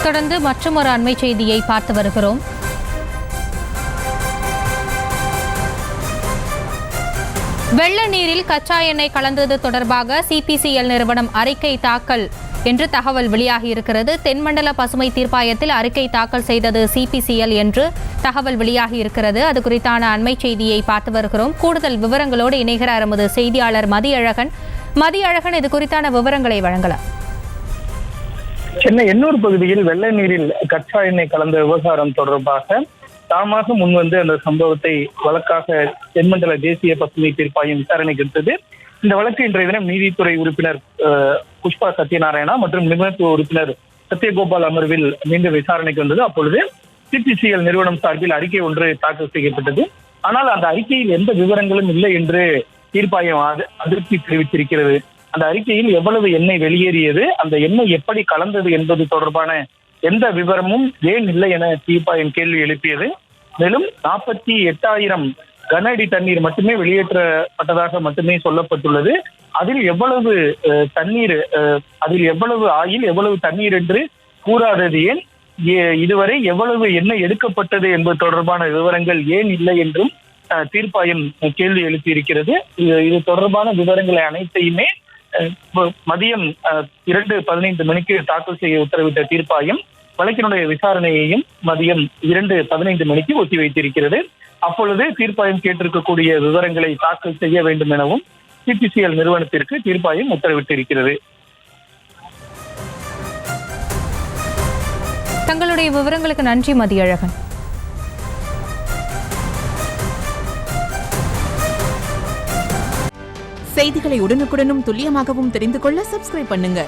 தொடர்ந்து மற்றொரு அண்மை செய்தியை பார்த்து வருகிறோம். வெள்ள நீரில் கச்சா எண்ணெய் கலந்தது தொடர்பாக சிபிசிஎல் நிறுவனம் அறிக்கை தாக்கல் என்று தகவல் வெளியாகியிருக்கிறது. தென்மண்டல பசுமை தீர்ப்பாயத்தில் அறிக்கை தாக்கல் செய்தது சிபிசிஎல் என்று தகவல் வெளியாகியிருக்கிறது. அது குறித்தான அண்மை செய்தியை பார்த்து வருகிறோம். கூடுதல் விவரங்களோடு இணைகிறார் எமது செய்தியாளர் மதியழகன். மதியழகன், இது குறித்தான விவரங்களை வழங்கலாம். சென்னை எண்ணூர் பகுதியில் வெள்ள நீரில் கச்சா எண்ணெய் கலந்த விவகாரம் தொடர்பாக தாமாக முன்வந்து அந்த சம்பவத்தை வழக்காக தென்மண்டல தேசிய பசுமை தீர்ப்பாயம் விசாரணைக்கு எடுத்தது. இந்த வழக்கு இன்றைய தினம் நீதித்துறை உறுப்பினர் புஷ்பா சத்யநாராயணா மற்றும் நிபுணத்துவ உறுப்பினர் சத்யகோபால் அமர்வில் மீண்டும் விசாரணைக்கு வந்தது. அப்பொழுது சிபிசிஎல் நிறுவனம் சார்பில் அறிக்கை ஒன்று தாக்கல் செய்யப்பட்டது. ஆனால் அந்த அறிக்கையில் எந்த விவரங்களும் இல்லை என்று தீர்ப்பாயம் அதிருப்தி தெரிவித்திருக்கிறது. அந்த அறிக்கையில் எவ்வளவு எண்ணெய் வெளியேறியது, அந்த எண்ணெய் எப்படி கலந்தது என்பது தொடர்பான எந்த விவரமும் ஏன் இல்லை என தீர்ப்பாயம் கேள்வி எழுப்பியது. மேலும் 48,000 கன அடி தண்ணீர் மட்டுமே வெளியேற்றப்பட்டதாக மட்டுமே சொல்லப்பட்டுள்ளது. அதில் எவ்வளவு தண்ணீர், அதில் எவ்வளவு ஆயில், எவ்வளவு தண்ணீர் என்று கூறாதது ஏன், இதுவரை எவ்வளவு எண்ணெய் எடுக்கப்பட்டது என்பது தொடர்பான விவரங்கள் ஏன் இல்லை என்றும் தீர்ப்பாயம் கேள்வி எழுப்பியிருக்கிறது. இது தொடர்பான விவரங்களை அனைத்தையுமே மதியம் 2:15 மணிக்கு தாக்கல் செய்ய உத்தரவிட்ட தீர்ப்பாயம் வழக்கினுடைய விசாரணையையும் மதியம் 2:15 மணிக்கு ஒத்திவைத்திருக்கிறது. அப்பொழுது தீர்ப்பாயம் கேட்டிருக்கக்கூடிய விவரங்களை தாக்கல் செய்ய வேண்டும் எனவும் சிபிசிஎல் நிறுவனத்திற்கு தீர்ப்பாயம் உத்தரவிட்டிருக்கிறது. தங்களுடைய விவரங்களுக்கு நன்றி மதியழகன். செய்திகளை உடனுக்குடனும் துல்லியமாகவும் தெரிந்து கொள்ள சப்ஸ்கிரைப் பண்ணுங்க.